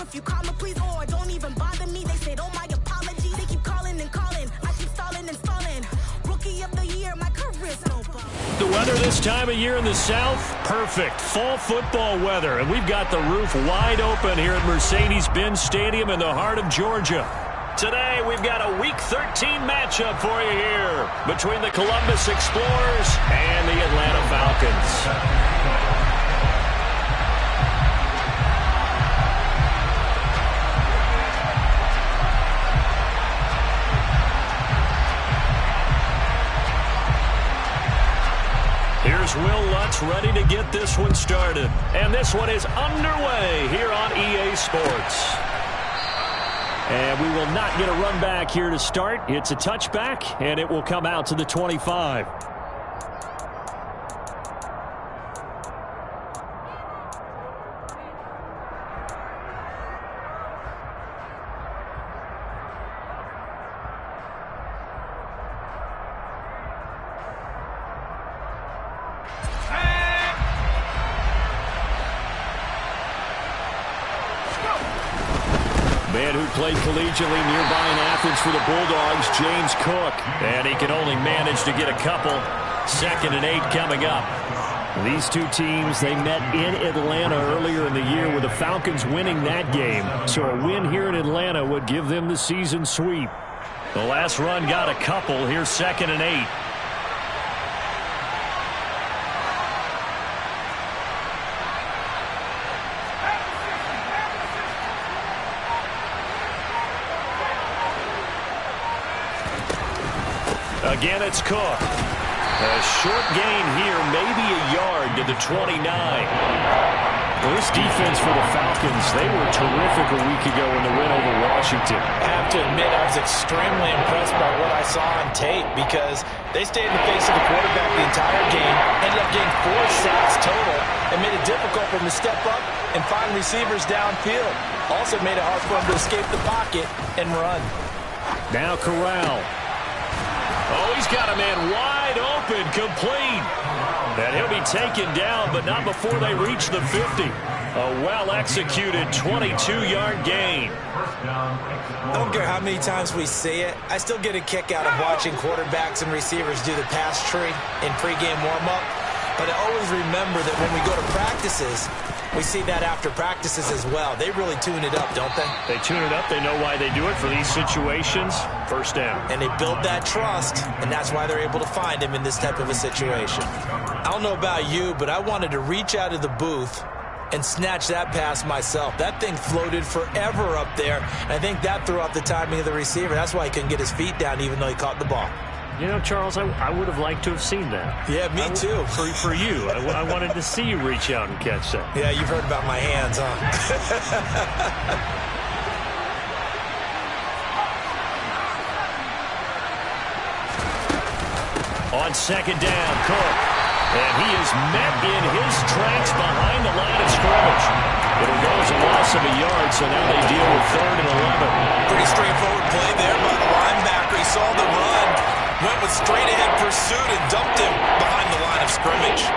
if you call me, please, or don't even bother me. They said, oh, my apologies. They keep calling and calling. I keep stalling and stalling. Rookie of the year, my career's no problem. The weather this time of year in the South, perfect. Fall football weather, and we've got the roof wide open here at Mercedes-Benz Stadium in the heart of Georgia. Today, we've got a Week 13 matchup for you here between the Columbus Explorers and the Atlanta Falcons. Here's Will Lutz ready to get this one started. And this one is underway here on EA Sports. And we will not get a run back here to start. It's a touchback, and it will come out to the 25. Man who played collegiately nearby in Athens for the Bulldogs, James Cook. And he can only manage to get a couple. 2nd and 8 coming up. These two teams, they met in Atlanta earlier in the year with the Falcons winning that game. So a win here in Atlanta would give them the season sweep. The last run got a couple. Here's 2nd and 8. Again, it's Cook. A short gain here, maybe a yard to the 29. Well, this defense for the Falcons, they were terrific a week ago in the win over Washington. I have to admit, I was extremely impressed by what I saw on tape because they stayed in the face of the quarterback the entire game, ended up getting 4 sacks total, and made it difficult for them to step up and find receivers downfield. Also made it hard for them to escape the pocket and run. Now Corral. Oh, he's got a man wide open, complete. And he'll be taken down, but not before they reach the 50. A well-executed 22-yard gain. I don't care how many times we see it. I still get a kick out of watching quarterbacks and receivers do the pass tree in pregame warm-up. But I always remember that when we go to practices, we see that after practices as well. They really tune it up, don't they? They tune it up. They know why they do it for these situations. First down. And they build that trust, and that's why they're able to find him in this type of a situation. I don't know about you, but I wanted to reach out of the booth and snatch that pass myself. That thing floated forever up there, and I think that threw off the timing of the receiver. That's why he couldn't get his feet down even though he caught the ball. You know, Charles, I would have liked to have seen that. Yeah, me too. For you. I wanted to see you reach out and catch that. Yeah, you've heard about my hands, huh? On 2nd down, Cook. And he is met in his tracks behind the line of scrimmage. It'll go as a loss of a yard, so now they deal with 3rd and 11. Pretty straightforward play there by the linebacker. He saw the run. Went with straight-ahead pursuit and dumped him behind the line of scrimmage.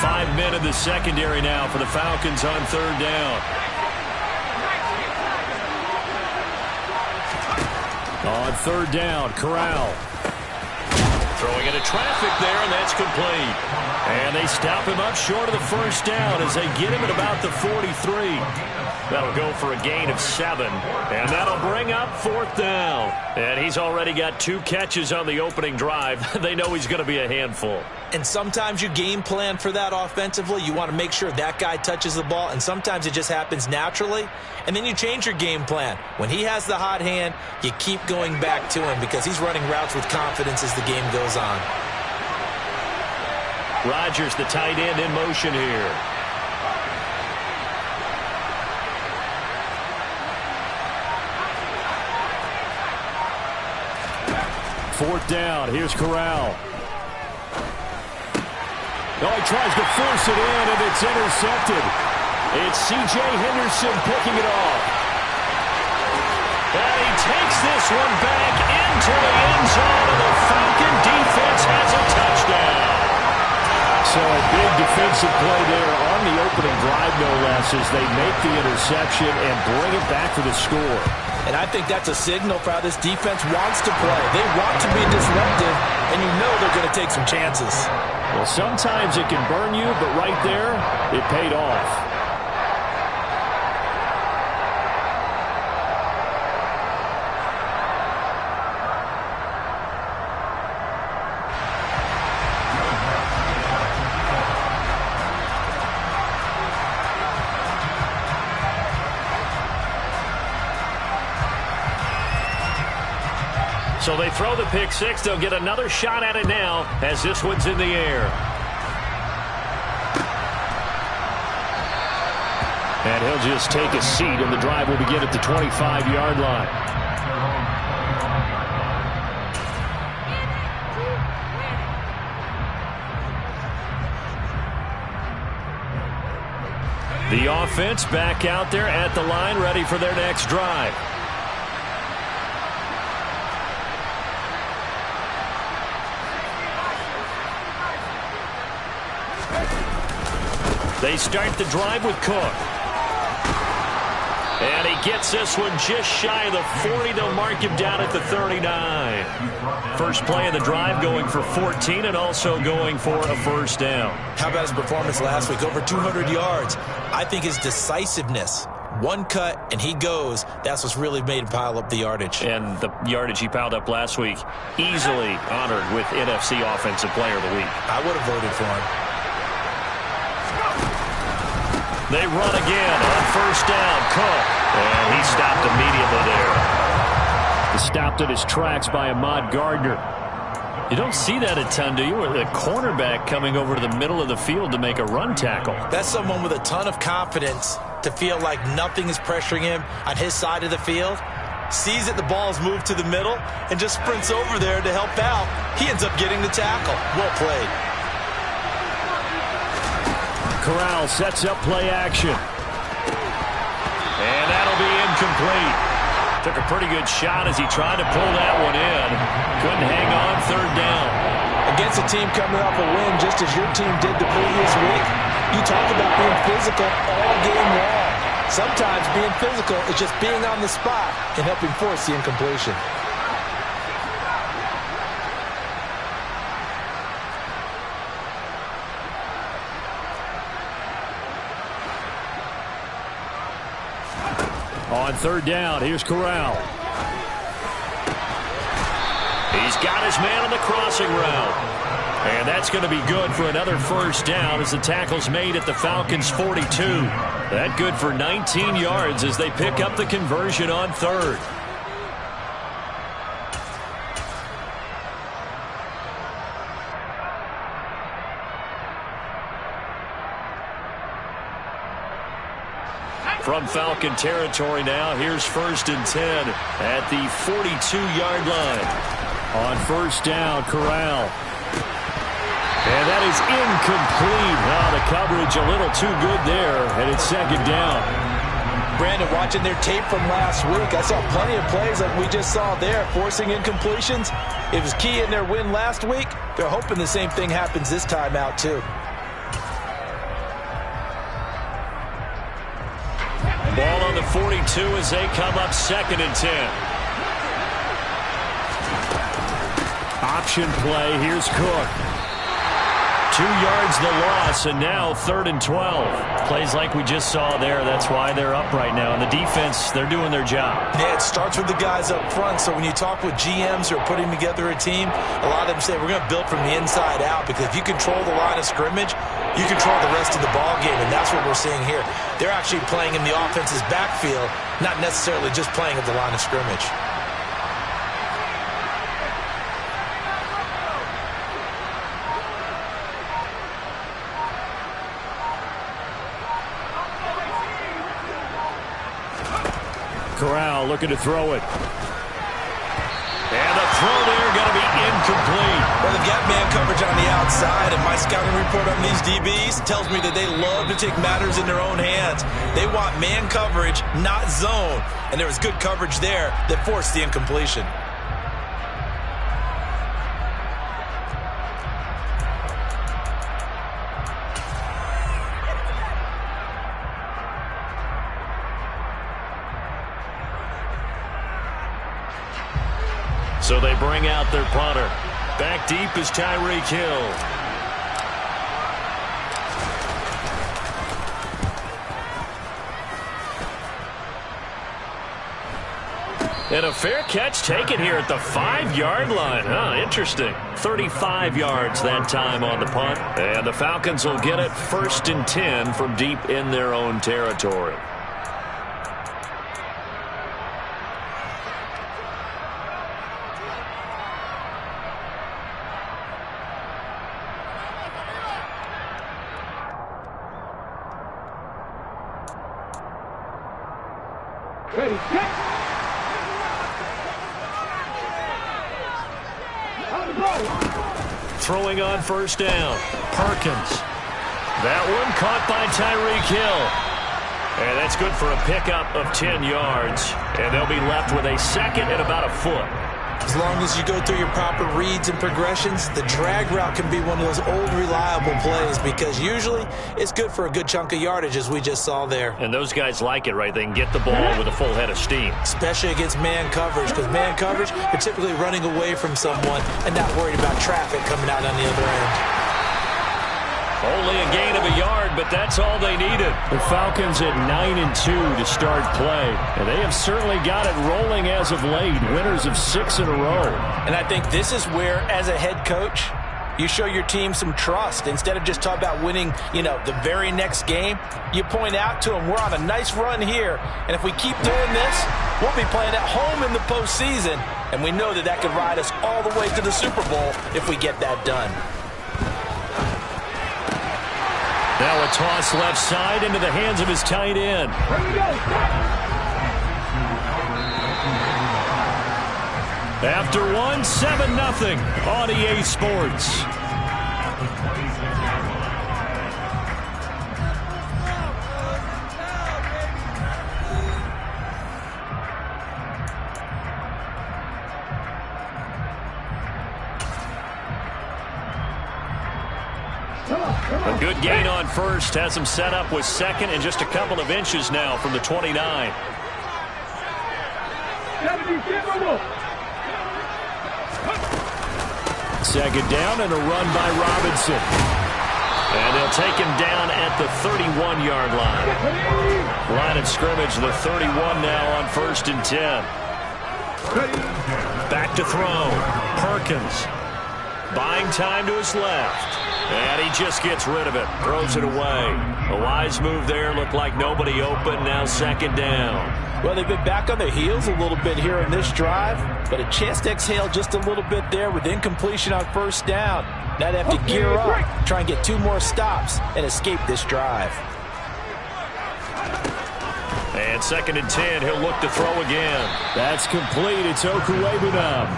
Five men in the secondary now for the Falcons on 3rd down. On 3rd down, Corral. Throwing into traffic there, and that's complete. And they stop him up short of the 1st down as they get him at about the 43. That'll go for a gain of 7. And that'll bring up 4th down. And he's already got 2 catches on the opening drive. They know he's going to be a handful. And sometimes you game plan for that offensively. You want to make sure that guy touches the ball, and sometimes it just happens naturally. And then you change your game plan. When he has the hot hand, you keep going back to him because he's running routes with confidence as the game goes on. Rodgers, the tight end, in motion here. Fourth down. Here's Corral. Oh, he tries to force it in, and it's intercepted. It's C.J. Henderson picking it off. And he takes this one back into the end zone, and the Falcon defense has a touchdown. So a big defensive play there on the opening drive, no less, as they make the interception and bring it back for the score. And I think that's a signal for how this defense wants to play. They want to be disruptive, and you know they're going to take some chances. Well, sometimes it can burn you, but right there, it paid off. So they throw the pick six. They'll get another shot at it now as this one's in the air. And he'll just take a seat, and the drive will begin at the 25-yard line. The offense back out there at the line, ready for their next drive. They start the drive with Cook. And he gets this one just shy of the 40. They'll mark him down at the 39. First play of the drive, going for 14 and also going for a first down. How about his performance last week? Over 200 yards. I think his decisiveness. One cut, and he goes. That's what's really made him pile up the yardage. And the yardage he piled up last week, easily honored with NFC Offensive Player of the Week. I would have voted for him. They run again on first down. Cook. And he stopped immediately there. He stopped at his tracks by Ahmad Gardner. You don't see that a ton, do you? With a cornerback coming over to the middle of the field to make a run tackle. That's someone with a ton of confidence to feel like nothing is pressuring him on his side of the field. Sees that the ball is moved to the middle and just sprints over there to help out. He ends up getting the tackle. Well played. Corral sets up play action. And that'll be incomplete. Took a pretty good shot as he tried to pull that one in. Couldn't hang on, third down. Against a team coming off a win just as your team did the previous week, you talk about being physical all game long. Sometimes being physical is just being on the spot and helping force the incompletion. On third down, here's Corral. He's got his man on the crossing route. And that's going to be good for another first down as the tackle's made at the Falcons' 42. That good for 19 yards as they pick up the conversion on third. From Falcon territory now, here's first and 10 at the 42-yard line. On first down, Corral. And that is incomplete. The coverage a little too good there, and it's second down. Brandon, watching their tape from last week, I saw plenty of plays like we just saw there, forcing incompletions. It was key in their win last week. They're hoping the same thing happens this time out, too. Ball on the 42 as they come up second and 10. Option play. Here's Cook. 2 yards the loss, and now third and 12. Plays like we just saw there. That's why they're up right now. And the defense, they're doing their job. Yeah, it starts with the guys up front. So when you talk with GMs who are putting together a team, a lot of them say we're going to build from the inside out, because if you control the line of scrimmage, you control the rest of the ball game, and that's what we're seeing here. They're actually playing in the offense's backfield, not necessarily just playing at the line of scrimmage. Corral looking to throw it. And the throw there going to be incomplete. Well, they've got man coverage on the outside, and my scouting report on these DBs tells me that they love to take matters in their own hands. They want man coverage, not zone. And there was good coverage there that forced the incompletion. So they bring out their punter. Back deep is Tyreek Hill. And a fair catch taken here at the 5-yard line. Huh, interesting. 35 yards that time on the punt. And the Falcons will get it 1st and 10 from deep in their own territory. Ready, set. Throwing on 1st down. Perkins. That one caught by Tyreek Hill. And that's good for a pickup of 10 yards. And they'll be left with a 2nd and about a foot. As long as you go through your proper reads and progressions, the drag route can be one of those old reliable plays because usually it's good for a good chunk of yardage as we just saw there. And those guys like it, right? They can get the ball with a full head of steam. Especially against man coverage because man coverage, you're typically running away from someone and not worried about traffic coming out on the other end. Only a gain of a yard, but that's all they needed. The Falcons at 9-2 to start play. And they have certainly got it rolling as of late. Winners of 6 in a row. And I think this is where, as a head coach, you show your team some trust. Instead of just talking about winning, the very next game, you point out to them, we're on a nice run here. And if we keep doing this, we'll be playing at home in the postseason. And we know that could ride us all the way to the Super Bowl if we get that done. Now a toss left side into the hands of his tight end. After 7-0 on EA Sports. A good gain on 1st. Has him set up with 2nd and just a couple of inches now from the 29. 2nd down and a run by Robinson. And they'll take him down at the 31-yard line. Line of scrimmage, the 31 now on 1st and 10. Back to throw. Perkins. Buying time to his left. And he just gets rid of it. Throws it away. A wise move there. Looked like nobody open. Now 2nd down. Well, they've been back on their heels a little bit here in this drive, but a chance to exhale just a little bit there with incompletion on 1st down. Now they have to gear up, try and get 2 more stops, and escape this drive. And 2nd and 10. He'll look to throw again. That's complete. It's Okuwebunam.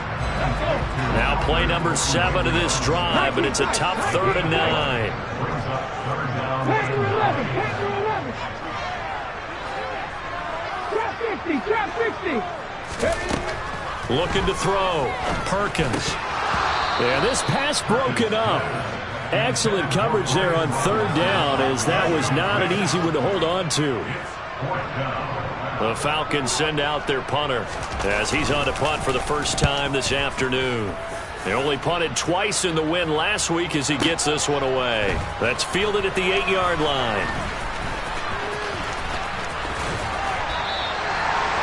Now play number 7 of this drive, and it's a tough 3rd and 9. Looking to throw. Perkins. And this pass broken up. Excellent coverage there on 3rd down, as that was not an easy one to hold on to. The Falcons send out their punter as he's on to punt for the first time this afternoon. They only punted twice in the win last week as he gets this one away. That's fielded at the 8-yard line.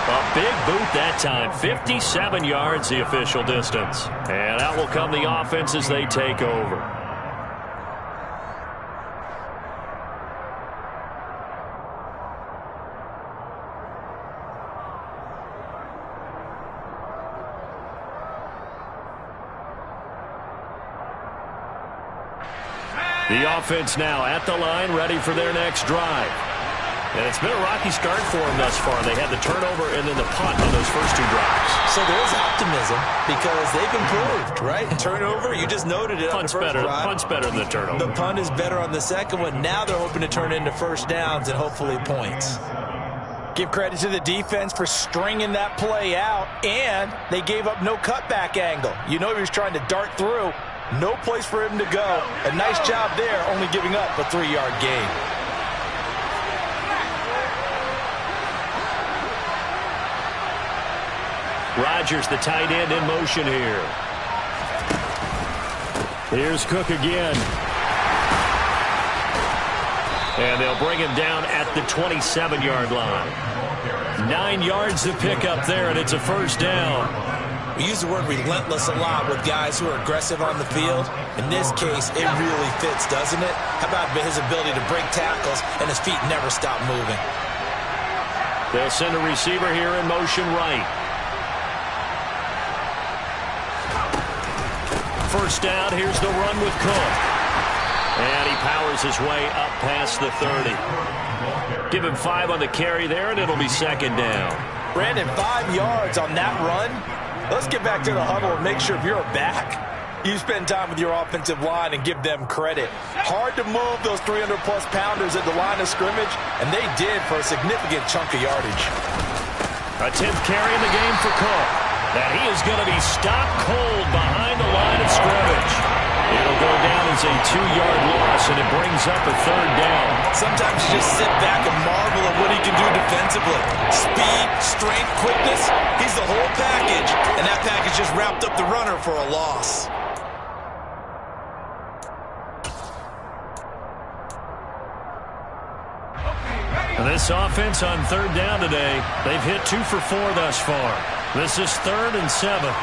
A big boot that time. 57 yards the official distance. And out will come the offense as they take over. The offense now at the line, ready for their next drive. And it's been a rocky start for them thus far. They had the turnover and then the punt on those first 2 drives. So there's optimism because they've improved, right? Turnover, you just noted it. Punt's better. Punt's better than the turnover. The punt is better on the second one. Now they're hoping to turn it into first downs and hopefully points. Give credit to the defense for stringing that play out, and they gave up no cutback angle. You know he was trying to dart through. No place for him to go. A nice job there, only giving up a 3-yard gain. Rodgers, the tight end, in motion here. Here's Cook again. And they'll bring him down at the 27-yard line. 9 yards to pick up there, and it's a first down. We use the word relentless a lot with guys who are aggressive on the field. In this case, it really fits, doesn't it? How about his ability to break tackles and his feet never stop moving? They'll send a receiver here in motion right. First down, here's the run with Cook. And he powers his way up past the 30. Give him 5 on the carry there, and it'll be second down. Brandon, 5 yards on that run. Let's get back to the huddle and make sure if you're a back, you spend time with your offensive line and give them credit. Hard to move those 300-plus pounders at the line of scrimmage, and they did for a significant chunk of yardage. A 10th carry in the game for Cook. That he is going to be stopped cold behind the line of scrimmage. It'll go down as a 2-yard loss, and it brings up a third down. Sometimes you just sit back and marvel at what he can do defensively. Speed, strength, quickness, he's the whole package, and that package just wrapped up the runner for a loss. And this offense on third down today, they've hit 2 for 4 thus far. This is 3rd and 7.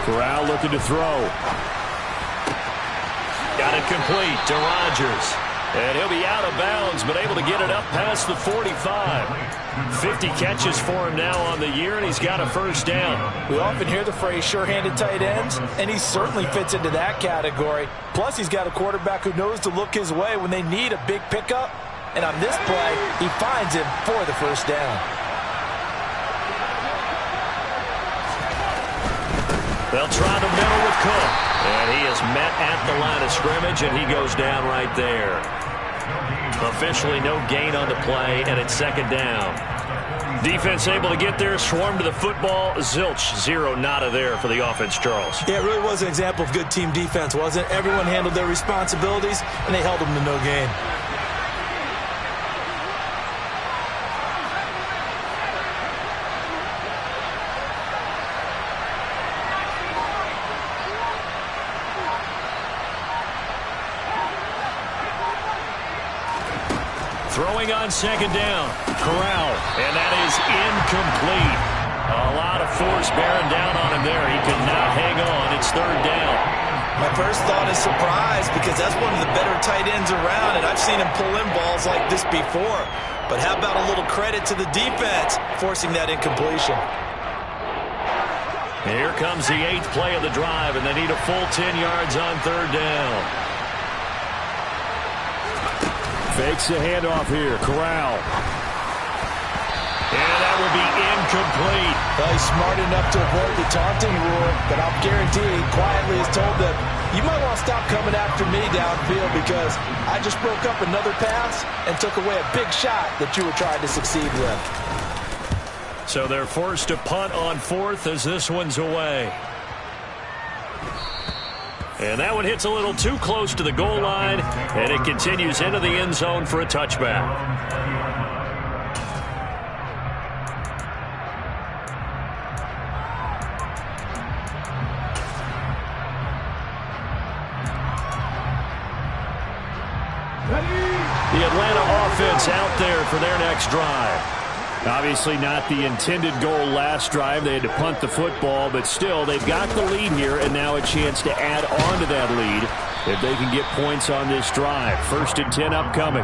Corral looking to throw. Got it complete to Rodgers. And he'll be out of bounds, but able to get it up past the 45. 50 catches for him now on the year, and he's got a first down. We often hear the phrase sure-handed tight ends, and he certainly fits into that category. Plus, he's got a quarterback who knows to look his way when they need a big pickup. And on this play, he finds him for the first down. They'll try the middle with Cook. And he is met at the line of scrimmage, and he goes down right there. Officially no gain on the play, and it's second down. Defense able to get there, swarm to the football. Zilch, 0 nada there for the offense, Charles. Yeah, it really was an example of good team defense, wasn't it? Everyone handled their responsibilities, and they held them to no gain. Throwing on second down, Corral, and that is incomplete. A lot of force bearing down on him there. He could not hang on. It's third down. My first thought is surprise because that's one of the better tight ends around, and I've seen him pull in balls like this before. But how about a little credit to the defense forcing that incompletion? Here comes the 8th play of the drive, and they need a full 10 yards on third down. Fakes the handoff here. Corral. And that will be incomplete. Well, he's smart enough to avoid the taunting rule, but I'll guarantee he quietly has told them, you might want to stop coming after me downfield because I just broke up another pass and took away a big shot that you were trying to succeed with. So they're forced to punt on 4th as this one's away. And that one hits a little too close to the goal line, and it continues into the end zone for a touchback. The Atlanta offense out there for their next drive. Obviously not the intended goal last drive. They had to punt the football, but still, they've got the lead here, and now a chance to add on to that lead if they can get points on this drive. 1st and 10 upcoming.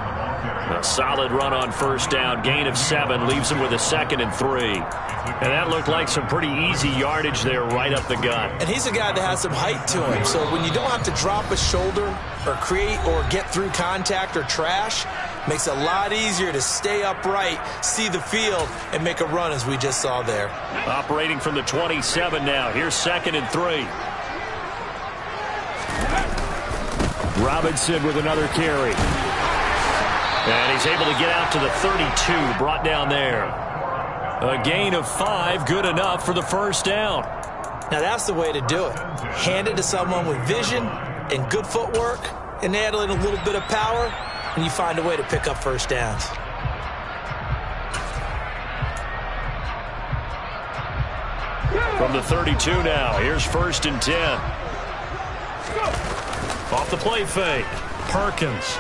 A solid run on first down. Gain of 7 leaves him with a 2nd and 3. And that looked like some pretty easy yardage there right up the gut. And he's a guy that has some height to him. So when you don't have to drop a shoulder or create or get through contact or trash, makes it a lot easier to stay upright, see the field, and make a run as we just saw there. Operating from the 27 now. Here's 2nd and 3. Robinson with another carry. And he's able to get out to the 32, brought down there. A gain of 5, good enough for the first down. Now that's the way to do it. Hand it to someone with vision and good footwork, and add in a little bit of power, and you find a way to pick up first downs. From the 32 now, here's 1st and 10. Off the play fake. Perkins.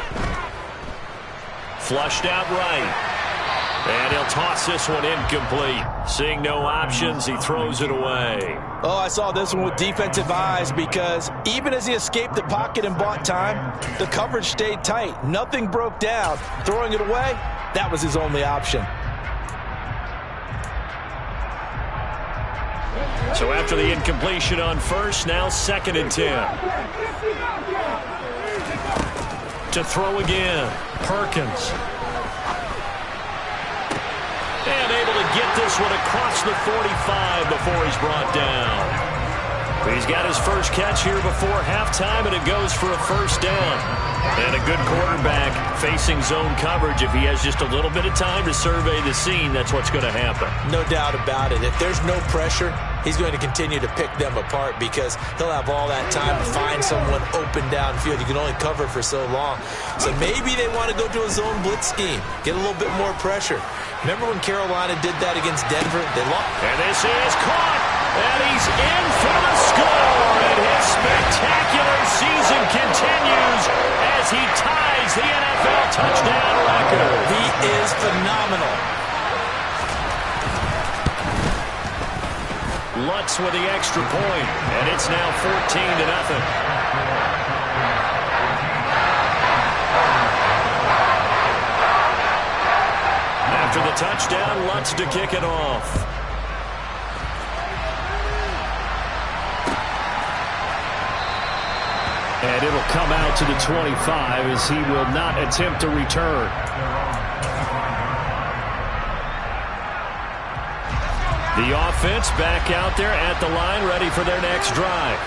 Flushed out right. And he'll toss this one incomplete. Seeing no options, he throws it away. Oh, I saw this one with defensive eyes because even as he escaped the pocket and bought time, the coverage stayed tight. Nothing broke down. Throwing it away, that was his only option. So after the incompletion on first, now 2nd and 10. To throw again, Perkins. And able to get this one across the 45 before he's brought down. He's got his first catch here before halftime, and it goes for a first down. And a good quarterback facing zone coverage. If he has just a little bit of time to survey the scene, that's what's going to happen. No doubt about it. If there's no pressure, he's going to continue to pick them apart because he'll have all that time to find someone open downfield. You can only cover for so long. So maybe they want to go to a zone blitz scheme, get a little bit more pressure. Remember when Carolina did that against Denver? They lost. And this is caught, and he's in for the score. And his spectacular season continues as he ties the NFL touchdown record. He is phenomenal. Lutz with the extra point, and it's now 14-0. After the touchdown, Lutz to kick it off. And it'll come out to the 25 as he will not attempt to return. The offense back out there at the line, ready for their next drive.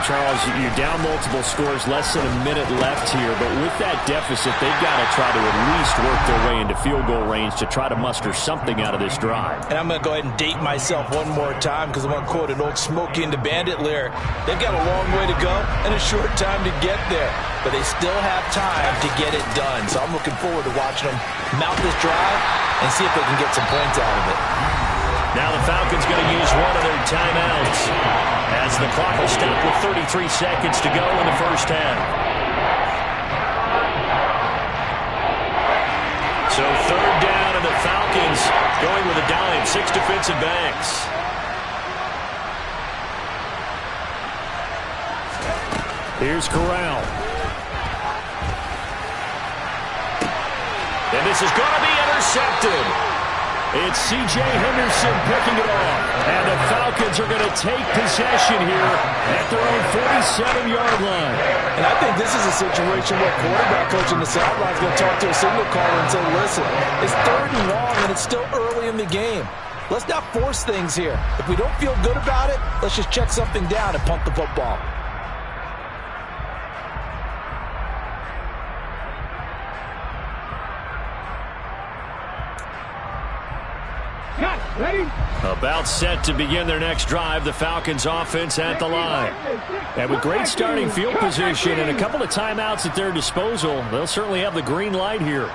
Charles, you're down multiple scores, less than a minute left here, but with that deficit, they've got to try to at least work their way into field goal range to try to muster something out of this drive. And I'm going to go ahead and date myself one more time because I'm going to quote an old Smokey and the Bandit lyric. They've got a long way to go and a short time to get there, but they still have time to get it done. So I'm looking forward to watching them mount this drive and see if they can get some points out of it. Now the Falcons going to use one of their timeouts as the clock will stop with 33 seconds to go in the first half. So 3rd down, and the Falcons going with a dime, 6 defensive backs. Here's Corral. And this is going to be intercepted. It's C.J. Henderson picking it off. And the Falcons are going to take possession here at their own 47-yard line. And I think this is a situation where quarterback coach in the sideline is going to talk to a signal caller and say, listen, it's 3rd and long and it's still early in the game. Let's not force things here. If we don't feel good about it, let's just check something down and punt the football. About set to begin their next drive, the Falcons offense at the line. And with great starting field position and a couple of timeouts at their disposal, they'll certainly have the green light here.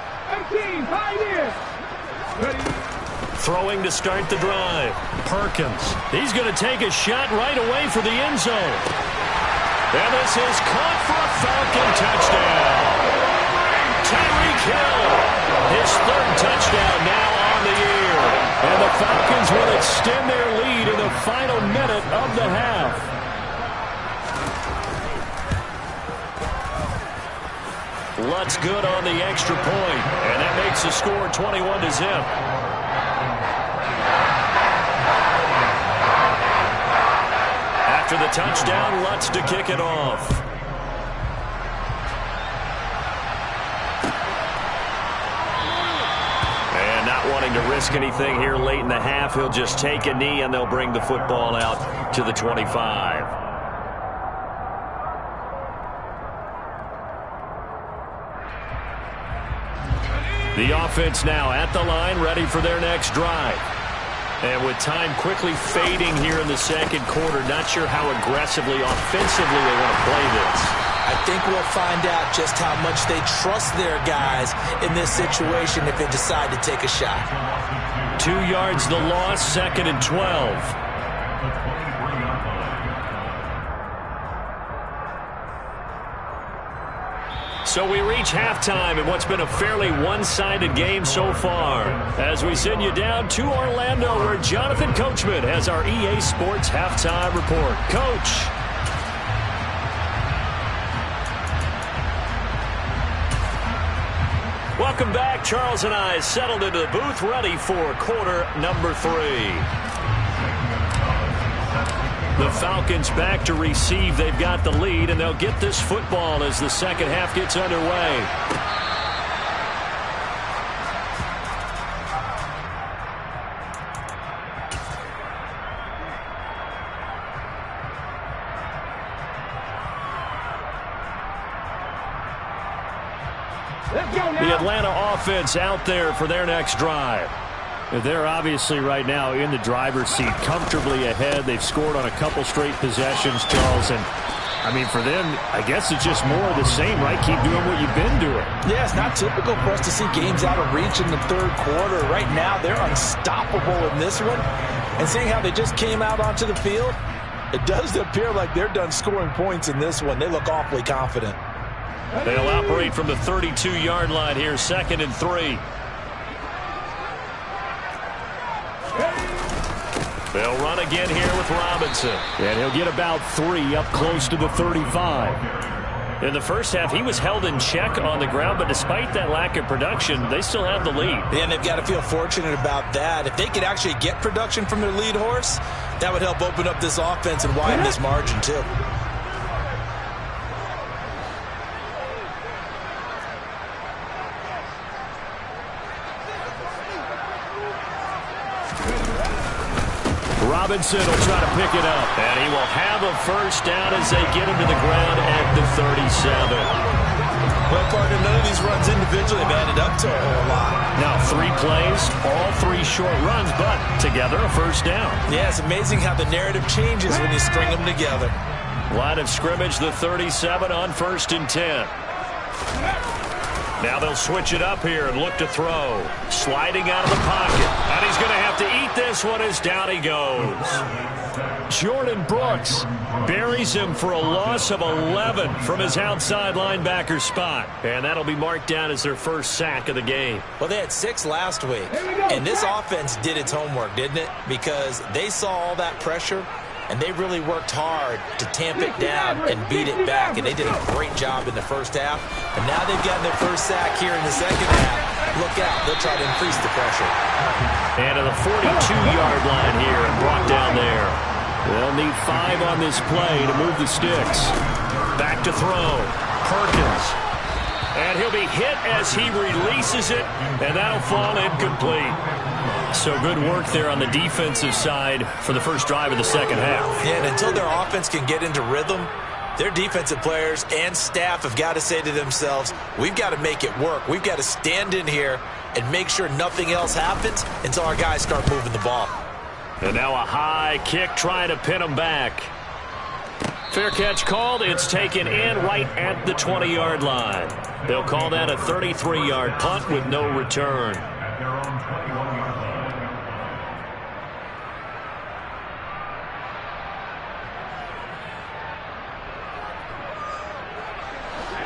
Throwing to start the drive. Perkins. He's going to take a shot right away for the end zone. And this is caught for a Falcon touchdown. Tyreek Hill, his 3rd touchdown now on the year. And the Falcons will extend their lead in the final minute of the half. Lutz good on the extra point, and that makes the score 21-0. After the touchdown, Lutz to kick it off. And not wanting to risk anything here late in the half, he'll just take a knee, and they'll bring the football out to the 25. The offense now at the line, ready for their next drive. And with time quickly fading here in the second quarter, not sure how aggressively, offensively they want to play this. I think we'll find out just how much they trust their guys in this situation if they decide to take a shot. 2 yards the loss, 2nd and 12. So we reach halftime in what's been a fairly one-sided game so far. As we send you down to Orlando, where Jonathan Coachman has our EA Sports Halftime Report. Coach. Welcome back. Charles and I settled into the booth, ready for quarter number 3. The Falcons back to receive. They've got the lead, and they'll get this football as the second half gets underway. The Atlanta offense out there for their next drive. They're obviously right now in the driver's seat, comfortably ahead. They've scored on a couple straight possessions, Charles. And, I mean, for them, I guess it's just more of the same, right? Keep doing what you've been doing. Yeah, it's not typical for us to see games out of reach in the third quarter. Right now, they're unstoppable in this one. And seeing how they just came out onto the field, it does appear like they're done scoring points in this one. They look awfully confident. They'll operate from the 32-yard line here, 2nd and 3. They'll run again here with Robinson. And he'll get about 3 up close to the 35. In the first half, he was held in check on the ground, but despite that lack of production, they still have the lead. Yeah, and they've got to feel fortunate about that. If they could actually get production from their lead horse, that would help open up this offense and widen this margin, too. Robinson will try to pick it up, and he will have a first down as they get him to the ground at the 37. Well, partner, none of these runs individually have added up to a whole lot. Now 3 plays, all 3 short runs, but together a first down. Yeah, it's amazing how the narrative changes when you string them together. Line of scrimmage, the 37 on 1st and 10. Now they'll switch it up here and look to throw. Sliding out of the pocket. And he's going to have to eat this one as down he goes. Jordan Brooks buries him for a loss of 11 from his outside linebacker spot. And that'll be marked down as their first sack of the game. Well, they had 6 last week. And this offense did its homework, didn't it? Because they saw all that pressure, and they really worked hard to tamp it down and beat it back. And they did a great job in the first half. And now they've gotten their first sack here in the second half. Look out. They'll try to increase the pressure. And to the 42-yard line here and brought down there. They'll need 5 on this play to move the sticks. Back to throw. Perkins. And he'll be hit as he releases it, and that'll fall incomplete. So good work there on the defensive side for the first drive of the second half. Yeah, and until their offense can get into rhythm, their defensive players and staff have got to say to themselves, we've got to make it work. We've got to stand in here and make sure nothing else happens until our guys start moving the ball. And now a high kick trying to pin them back. Fair catch called. It's taken in right at the 20-yard line. They'll call that a 33-yard punt with no return.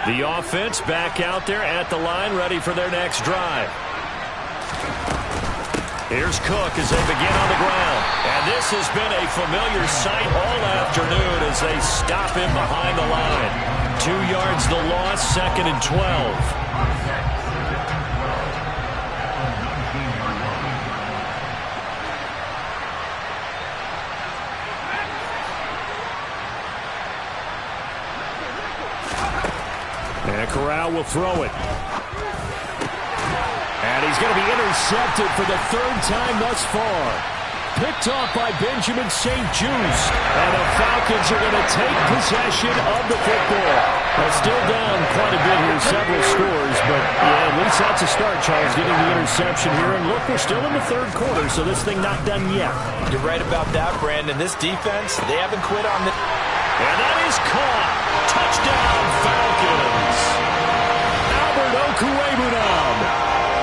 The offense back out there at the line, ready for their next drive. Here's Cook as they begin on the ground. And this has been a familiar sight all afternoon as they stop him behind the line. 2 yards the loss, 2nd and 12. And Corral will throw it. And he's going to be intercepted for the 3rd time thus far. Picked off by Benjamin St. Just. And the Falcons are going to take possession of the football. They're still down quite a bit here, several scores. But, yeah, at least that's a start, Charles, getting the interception here. And look, we're still in the 3rd quarter, so this thing not done yet. You're right about that, Brandon. This defense, they haven't quit on the... And that is caught. Touchdown, Falcons. Albert Okwuegbunam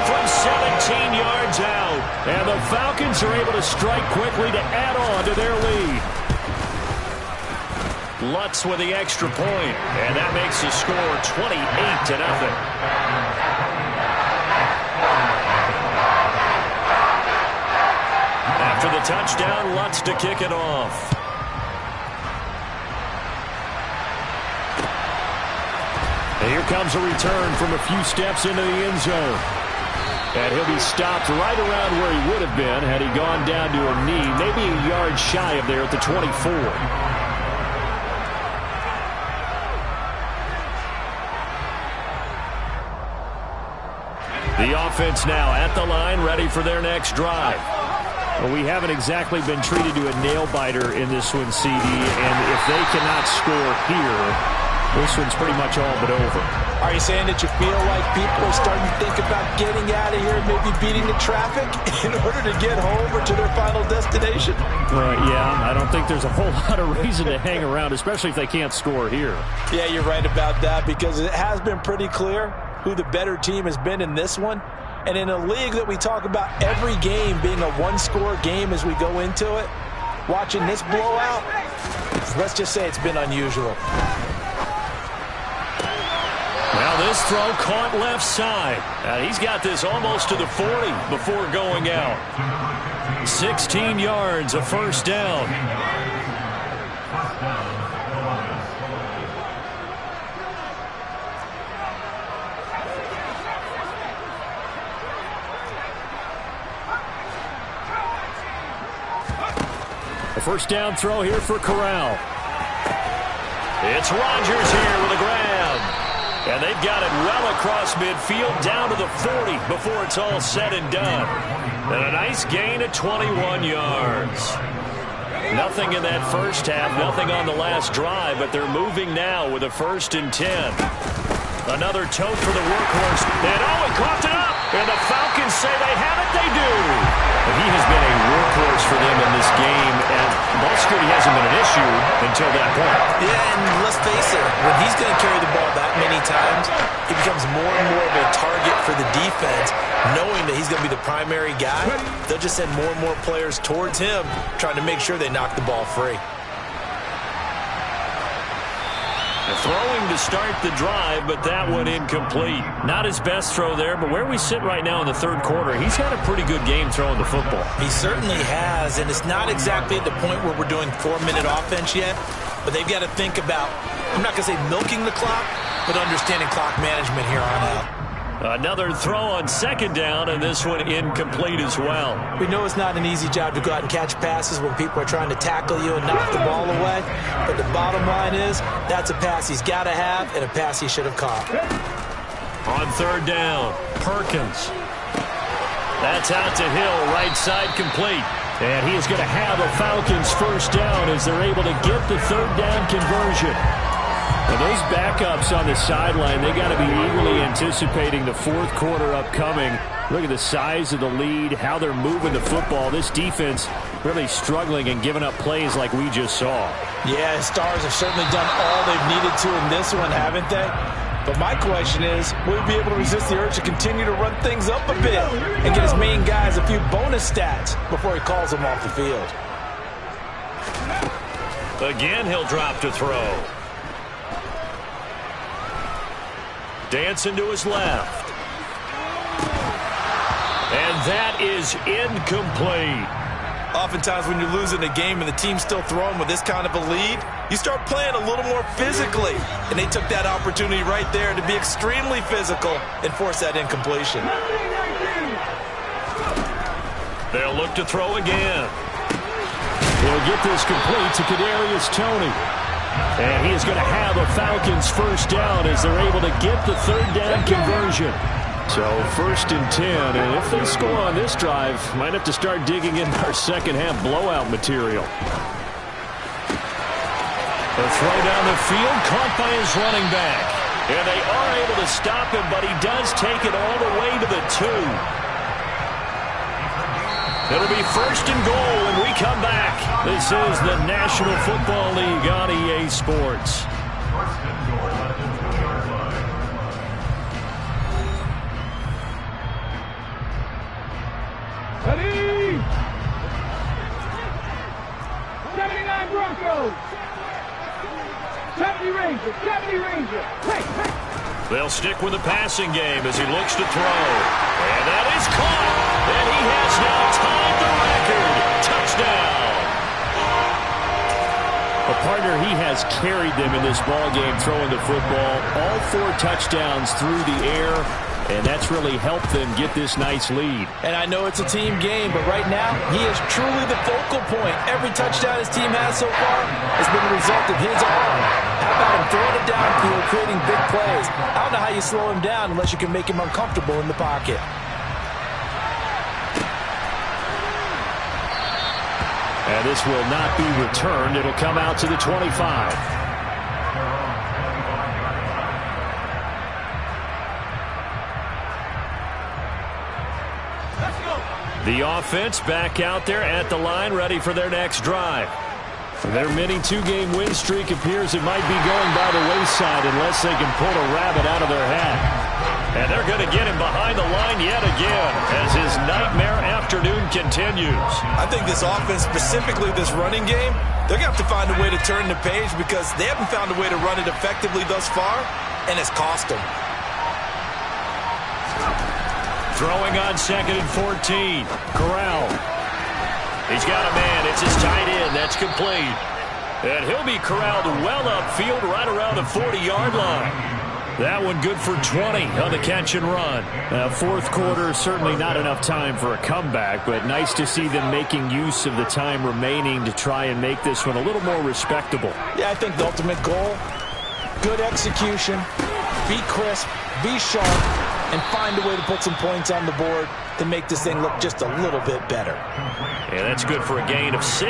from 17 yards out. And the Falcons are able to strike quickly to add on to their lead. Lutz with the extra point. And that makes the score 28-0. After the touchdown, Lutz to kick it off. And here comes a return from a few steps into the end zone. And he'll be stopped right around where he would have been had he gone down to a knee, maybe a yard shy of there at the 24. The offense now at the line, ready for their next drive. Well, we haven't exactly been treated to a nail-biter in this one, CD, and if they cannot score here, this one's pretty much all but over. Are you saying that you feel like people are starting to think about getting out of here, maybe beating the traffic in order to get home or to their final destination? Yeah, I don't think there's a whole lot of reason to hang around, especially if they can't score here. Yeah, you're right about that, because it has been pretty clear who the better team has been in this one. And in a league that we talk about every game being a one-score game as we go into it, watching this blowout, let's just say it's been unusual. Now this throw caught left side. He's got this almost to the 40 before going out. 16 yards, a first down. A first down throw here for Corral. It's Rodgers here with a grab. And they've got it well across midfield down to the 40 before it's all said and done. And a nice gain of 21 yards. Nothing in that first half, nothing on the last drive, but they're moving now with a 1st and 10. Another tote for the workhorse. And he coughed it up. And the Falcons say they have it. They do. And he has been a workhorse for them in this game, and ball security hasn't been an issue until that point. Yeah, and let's face it, when he's going to carry the ball that many times, he becomes more and more of a target for the defense, knowing that he's going to be the primary guy. They'll just send more and more players towards him, trying to make sure they knock the ball free. Throwing to start the drive, but that one incomplete. Not his best throw there, but where we sit right now in the 3rd quarter, he's had a pretty good game throwing the football. He certainly has, and it's not exactly at the point where we're doing 4-minute offense yet, but they've got to think about, I'm not going to say milking the clock, but understanding clock management here on out. Another throw on 2nd down, and this one incomplete as well. We know it's not an easy job to go out and catch passes when people are trying to tackle you and knock the ball away. But the bottom line is, that's a pass he's got to have and a pass he should have caught. On 3rd down, Perkins. That's out to Hill, right side complete. And he is going to have a Falcons 1st down as they're able to get the 3rd down conversion. Well, those backups on the sideline, they got to be eagerly anticipating the 4th quarter upcoming. Look at the size of the lead, how they're moving the football. This defense really struggling and giving up plays like we just saw. Yeah, Stars have certainly done all they've needed to in this one, haven't they? But my question is, will he be able to resist the urge to continue to run things up a bit and get his main guys a few bonus stats before he calls them off the field? Again, he'll drop to throw. Dancing to his left. And that is incomplete. A oftentimes when you're losing a game and the team's still throwing with this kind of a lead, you start playing a little more physically. And they took that opportunity right there to be extremely physical and force that incompletion. They'll look to throw again. He'll get this complete to Kadarius Toney. And he is going to have a Falcons first down as they're able to get the third down conversion. So 1st and 10, and if they score on this drive, might have to start digging into our second half blowout material. The throw down the field, caught by his running back. And they are able to stop him, but he does take it all the way to the 2. It'll be 1st and goal when we come back. This is the National Football League on EA Sports. Ready? 79 Broncos. 70 Rangers. 70 Rangers. Hey, hey. They'll stick with the passing game as he looks to throw. And that is caught. And he has now tied the record. Touchdown. A partner, he has carried them in this ball game throwing the football. All 4 touchdowns through the air. And that's really helped them get this nice lead. And I know it's a team game, but right now, he is truly the focal point. Every touchdown his team has so far has been the result of his arm. How about him throwing it downfield, creating big plays? I don't know how you slow him down unless you can make him uncomfortable in the pocket. And this will not be returned. It'll come out to the 25. The offense back out there at the line, ready for their next drive. Their mini 2-game win streak appears it might be going by the wayside unless they can pull a rabbit out of their hat. And they're going to get him behind the line yet again as his nightmare afternoon continues. I think this offense, specifically this running game, they're going to have to find a way to turn the page because they haven't found a way to run it effectively thus far, and it's cost them. Throwing on 2nd and 14. Corral. He's got a man. It's his tight end. That's complete. And he'll be corralled well upfield right around the 40-yard line. That one good for 20 on the catch and run. 4th quarter, certainly not enough time for a comeback, but nice to see them making use of the time remaining to try and make this one a little more respectable. Yeah, I think the ultimate goal, good execution, be crisp, be sharp, and find a way to put some points on the board to make this thing look just a little bit better. And that's good for a gain of 6,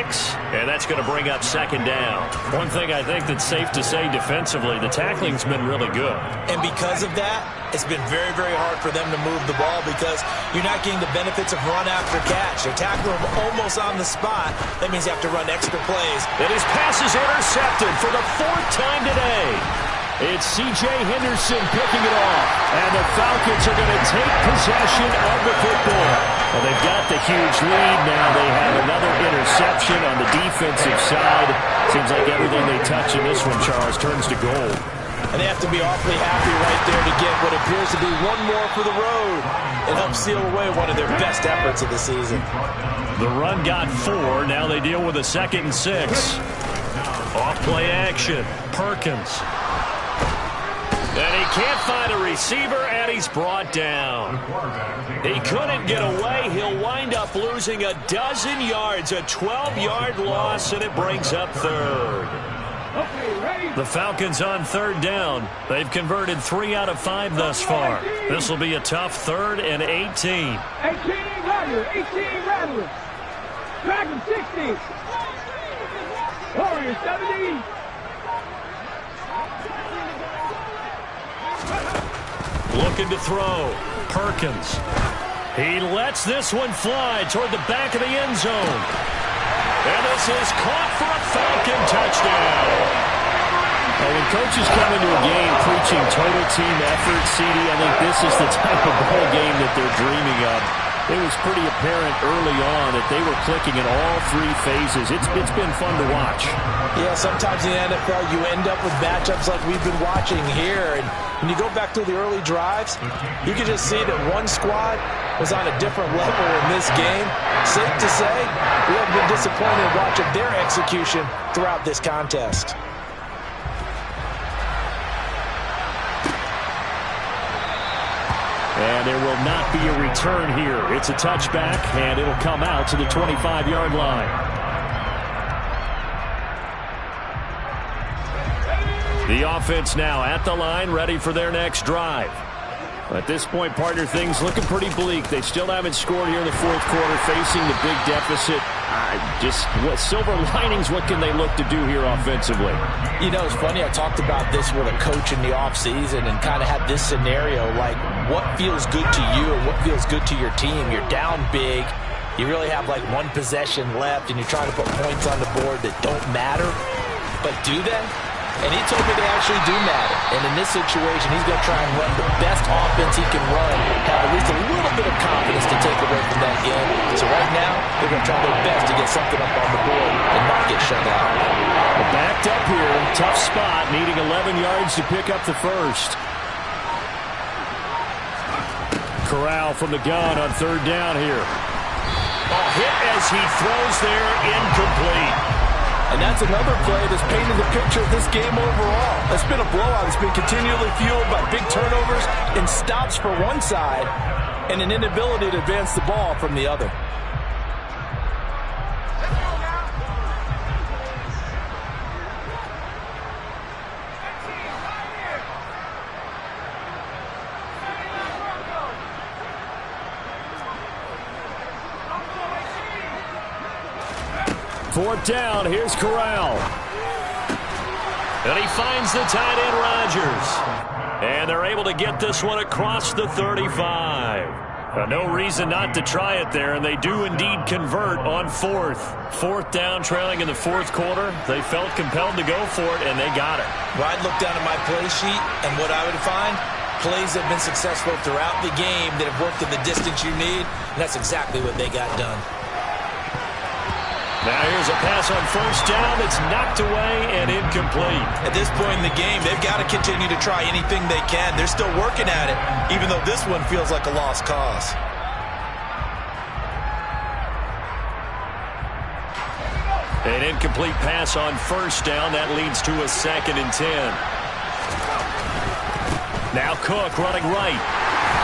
and that's going to bring up 2nd down. One thing I think that's safe to say defensively, the tackling's been really good. And because of that, it's been very, very hard for them to move the ball because you're not getting the benefits of run after catch. They're tackling them almost on the spot. That means you have to run extra plays. And his pass is intercepted for the 4th time today. It's C.J. Henderson picking it off. And the Falcons are going to take possession of the football. Well, they've got the huge lead now. They have another interception on the defensive side. Seems like everything they touch in this one, Charles, turns to gold. And they have to be awfully happy right there to get what appears to be one more for the road and help seal away one of their best efforts of the season. The run got 4. Now they deal with a 2nd and 6. Off play action. Perkins. And he can't find a receiver, and he's brought down. He couldn't get away. He'll wind up losing a dozen yards, a 12-yard loss, and it brings up 3rd. The Falcons on 3rd down. They've converted 3 out of 5 thus far. This will be a tough 3rd and 18. 18 Rattler, 18 Rattler. Dragon 60. Warrior 70. Looking to throw. Perkins. He lets this one fly toward the back of the end zone. And this is caught for a Falcon touchdown. Well, when coaches come into a game preaching total team effort, CD, I think this is the type of ball game that they're dreaming of. It was pretty apparent early on that they were clicking in all 3 phases. It's been fun to watch. Yeah, sometimes in the NFL you end up with matchups like we've been watching here. And when you go back to the early drives, you can just see that one squad was on a different level in this game. Safe to say, we have been disappointed watching their execution throughout this contest. And there will not be a return here. It's a touchback, and it'll come out to the 25-yard line. The offense now at the line, ready for their next drive. At this point, partner, things looking pretty bleak. They still haven't scored here in the fourth quarter, facing the big deficit. What silver linings, what can they look to do here offensively? You know, it's funny, I talked about this with a coach in the offseason and kind of had this scenario, like what feels good to you or what feels good to your team. You're down big. You really have like one possession left, and you're trying to put points on the board that don't matter. But do they? And he told me they actually do matter. And in this situation, he's going to try and run the best offense he can run, have at least a little bit of confidence to take away from that game. So right now, they're going to try their best to get something up on the board and not get shut out. Backed up here, tough spot, needing 11 yards to pick up the first. Corral from the gun on third down here. Hit as he throws there, incomplete. And that's another play that's painted the picture of this game overall. It's been a blowout. It's been continually fueled by big turnovers and stops for one side and an inability to advance the ball from the other. Fourth down, here's Corral. And he finds the tight end, Rodgers. And they're able to get this one across the 35. No reason not to try it there, and they do indeed convert on fourth. Fourth down, trailing in the fourth quarter. They felt compelled to go for it, and they got it. Well, I'd look down at my play sheet, and what I would find, plays have been successful throughout the game that have worked in the distance you need, and that's exactly what they got done. Now here's a pass on first down that's knocked away and incomplete. At this point in the game, they've got to continue to try anything they can. They're still working at it, even though this one feels like a lost cause. An incomplete pass on first down. That leads to a 2nd and 10. Now Cook running right.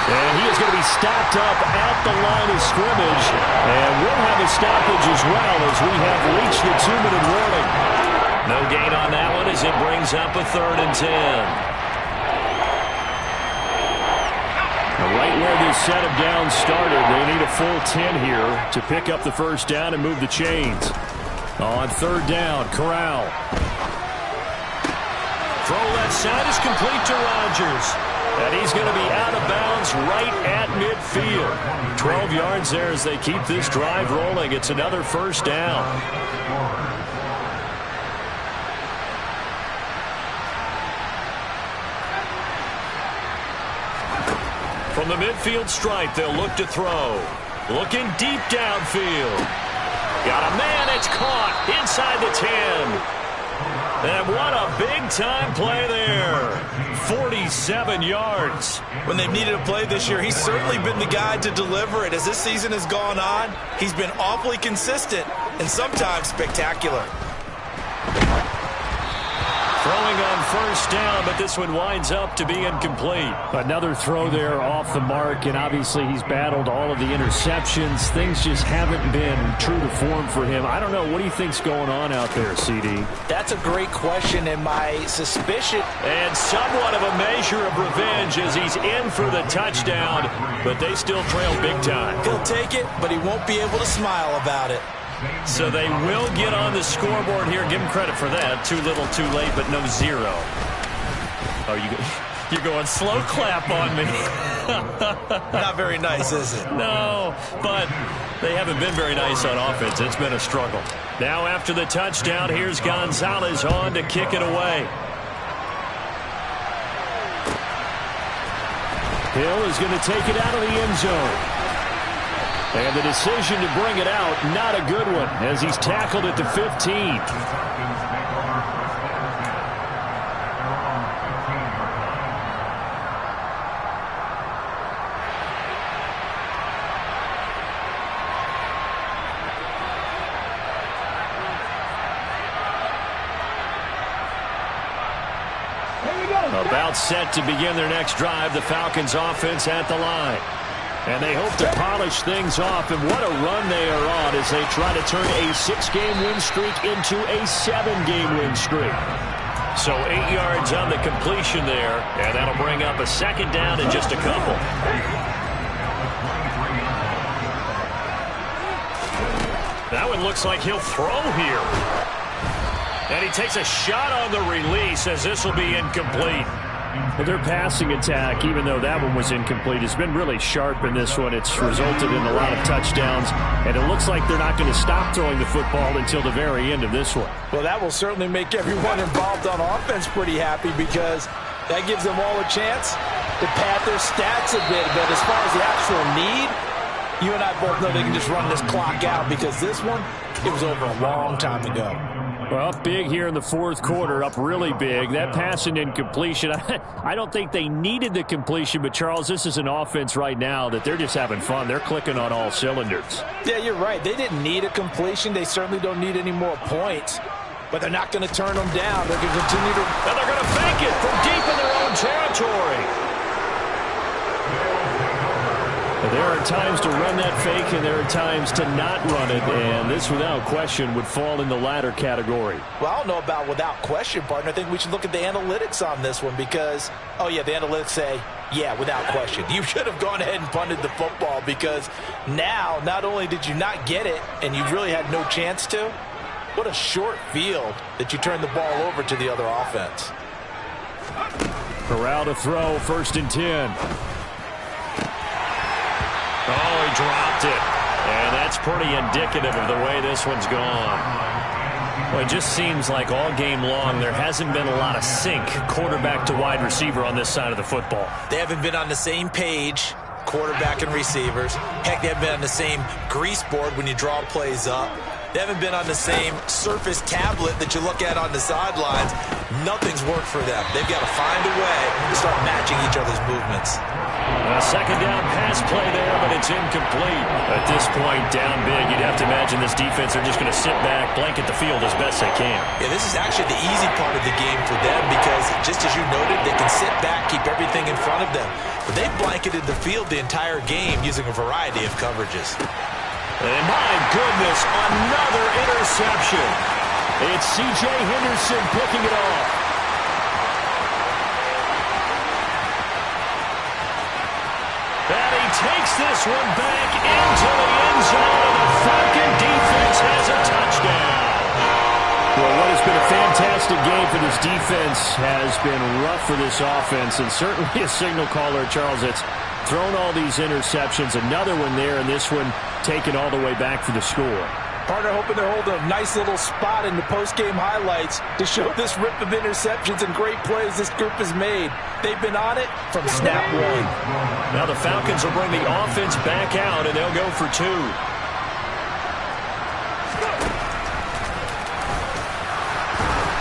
And he is going to be stopped up at the line of scrimmage. And we'll have a stoppage as well as we have reached the 2-minute warning. No gain on that one as it brings up a 3rd and 10. Now right where this set of downs started, they need a full 10 here to pick up the first down and move the chains. On third down, Corral. Throw left side is complete to Rodgers. And he's going to be out of bounds right at midfield. 12 yards there as they keep this drive rolling. It's another first down. From the midfield stripe, they'll look to throw. Looking deep downfield. Got a man, it's caught inside the 10. And what a big-time play there. 47 yards. When they've needed a play this year, he's certainly been the guy to deliver it. As this season has gone on, he's been awfully consistent and sometimes spectacular. Throwing on first down, but this one winds up to be incomplete. Another throw there off the mark, and obviously he's battled all of the interceptions. Things just haven't been true to form for him. I don't know. What do you think's going on out there, CD? That's a great question, and my suspicion... And somewhat of a measure of revenge as he's in for the touchdown, but they still trail big time. He'll take it, but he won't be able to smile about it. So they will get on the scoreboard here. Give them credit for that. Too little, too late, but no 0. Oh, you're going slow clap on me. Not very nice, is it? No, but they haven't been very nice on offense. It's been a struggle. Now after the touchdown, here's Gonzalez on to kick it away. Hill is going to take it out of the end zone. And the decision to bring it out, not a good one, as he's tackled at the 15. about set to begin their next drive. The Falcons offense at the line. And they hope to polish things off, and what a run they are on as they try to turn a 6-game win streak into a 7-game win streak. So 8 yards on the completion there, and that'll bring up a second down in just a couple. That one looks like he'll throw here. And he takes a shot on the release as this will be incomplete. Well, their passing attack, even though that one was incomplete, has been really sharp in this one. It's resulted in a lot of touchdowns, and it looks like they're not going to stop throwing the football until the very end of this one. Well, that will certainly make everyone involved on offense pretty happy because that gives them all a chance to pad their stats a bit. But as far as the actual need, you and I both know they can just run this clock out because this one, it was over a long time ago. Well, up big here in the fourth quarter, up really big. That pass and incompletion, I don't think they needed the completion, but, Charles, this is an offense right now that they're just having fun. They're clicking on all cylinders. Yeah, you're right. They didn't need a completion. They certainly don't need any more points, but they're not going to turn them down. They're going to continue to... And they're going to fake it from deep in their own territory. There are times to run that fake, and there are times to not run it, and this, without question, would fall in the latter category. Well, I don't know about without question, partner. I think we should look at the analytics on this one because, oh, yeah, the analytics say, yeah, without question. You should have gone ahead and punted the football because now, not only did you not get it, and you really had no chance to, what a short field that you turned the ball over to the other offense. Corral to throw, 1st and 10. Oh, he dropped it. And that's pretty indicative of the way this one's gone. Well, it just seems like all game long there hasn't been a lot of sync quarterback to wide receiver on this side of the football. They haven't been on the same page, quarterback and receivers. Heck, they haven't been on the same grease board when you draw plays up. They haven't been on the same surface tablet that you look at on the sidelines. Nothing's worked for them. They've got to find a way to start matching each other's movements. A second down pass play there, but it's incomplete. At this point, down big, you'd have to imagine this defense are just going to sit back, blanket the field as best they can. Yeah, this is actually the easy part of the game for them because, just as you noted, they can sit back, keep everything in front of them. But they've blanketed the field the entire game using a variety of coverages. And my goodness, another interception. It's C.J. Henderson picking it off. And he takes this one back into the end zone, and the Falcon defense has a touchdown. Well, what has been a fantastic game for this defense has been rough for this offense, and certainly a signal caller, Charles, that's thrown all these interceptions. Another one there, and this one taken all the way back for the score. Partner hoping they're holding a nice little spot in the post-game highlights to show this rip of interceptions and great plays this group has made. They've been on it from snap one. Now the Falcons will bring the offense back out, and they'll go for 2.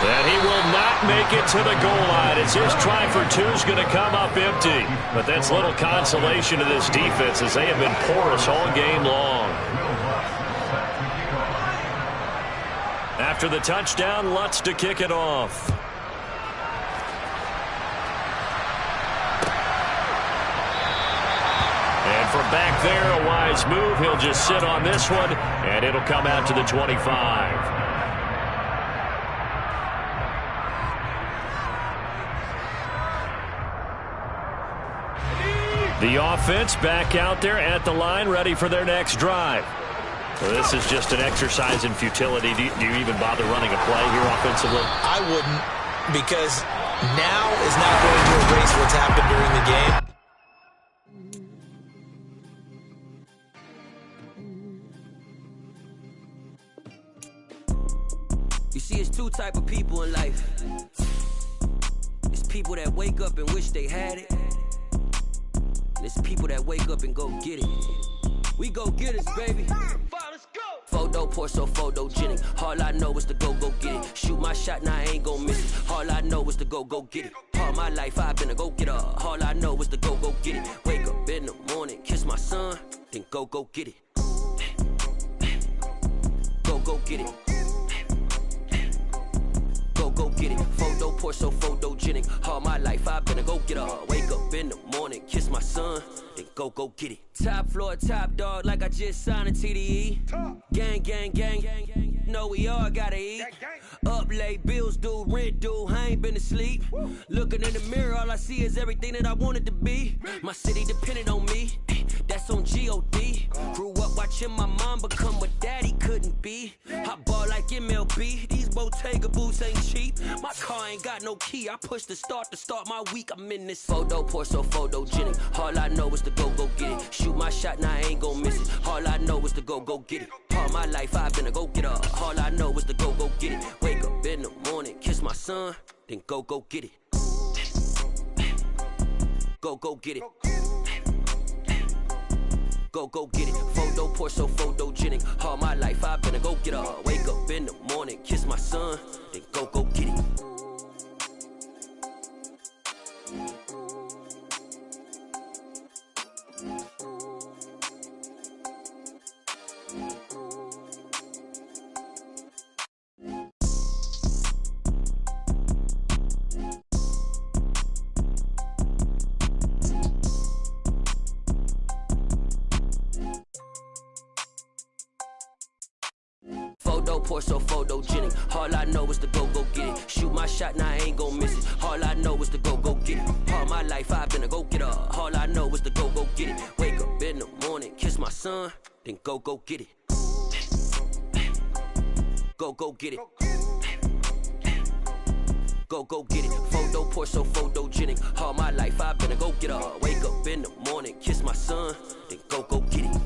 And he will not make it to the goal line as his try for 2 is going to come up empty. But that's little consolation to this defense as they have been porous all game long. After the touchdown, Lutz to kick it off. And from back there, a wise move. He'll just sit on this one, and it'll come out to the 25. The offense back out there at the line, ready for their next drive. So this is just an exercise in futility. Do you even bother running a play here offensively? I wouldn't, because now is not going to erase what's happened during the game. You see, it's 2 type of people in life. It's people that wake up and wish they had it. And it's people that wake up and go get it. We go get it, baby. Let's go. Photo pour so photogenic. All I know is to go get it. Shoot my shot, now I ain't gon' miss it. All I know is to go get it. All my life I've been a go-getter. All I know is to go get it. Wake up in the morning, kiss my son, then go get it. Go get it. Go get get it. Photo poor, so photogenic. All my life I've been a go-getter. Wake up in the morning, kiss my son, then go get it. Top floor, top dog, like I just signed a TDE. Gang, gang, gang, gang, gang. Know we all gotta eat. Up late, bills due, rent due, I ain't been asleep. Looking in the mirror, all I see is everything that I wanted to be. My city depended on me, that's on G.O.D. Grew up watching my mom become what daddy couldn't be. I ball like MLB, these Bottega boots ain't cheap. My car ain't got no key, I push the start to start my week. I'm in this photo poor, so photogenic. All I know is to go get it. Shoot my shot, now I ain't gon' miss it. All I know is to go get it. All my life I've been a go-getter. All I know is to go get it. Wake up in the morning, kiss my son, then go get it. Go get it. Go get it. Photo poor, so photogenic. All my life I've been a go-getter. Wake up in the morning, kiss my son, then go get it. Photo poor, so photogenic. All I know is to go get it. Shoot my shot, now I ain't gon' miss it. All I know is to go get it. All my life I've been a go-getter. All I know is to go get it. Wake up in the morning, kiss my son, then go get it. Go get it. Go get it. Photo poor, so photogenic. All my life I've been a go-getter. Wake up in the morning, kiss my son, then go get it.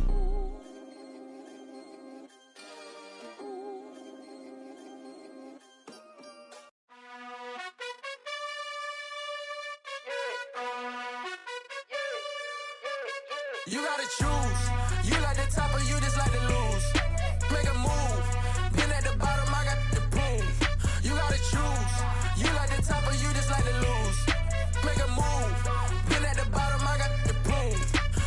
You gotta choose. You like the top or you just like to lose. Make a move. Been at the bottom, I got the proof. You gotta choose. You like the top or you just like to lose. Make a move. Been at the bottom, I got the proof.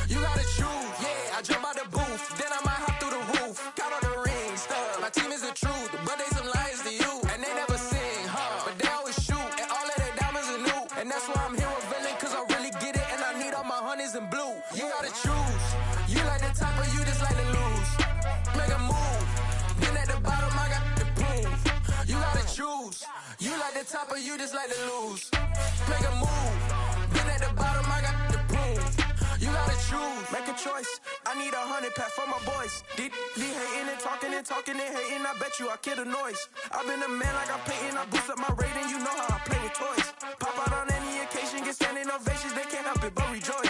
You gotta choose. Yeah, I jump out the booth. Then I might hop through the roof. Count all the rings. My team is the truth, but they some liars to you. And they never sing, but they always shoot. And all of their diamonds are new. And that's why I'm here with villain, cause I really get it. And I need all my honeys in blue. You gotta choose. You like the top or you just like to lose. Make a move. Been at the bottom, I got the proof. You gotta choose. You like the top or you just like to lose. Make a move. Been at the bottom, I got the proof. You gotta choose. Make a choice. I need 100 pack for my boys. Deep hating and talking and hating. I bet you I kill the noise. I've been a man like I'm Peyton. I boost up my rating. You know how I play with toys. Pop out on any occasion, get standing ovations. They can't help it but rejoice.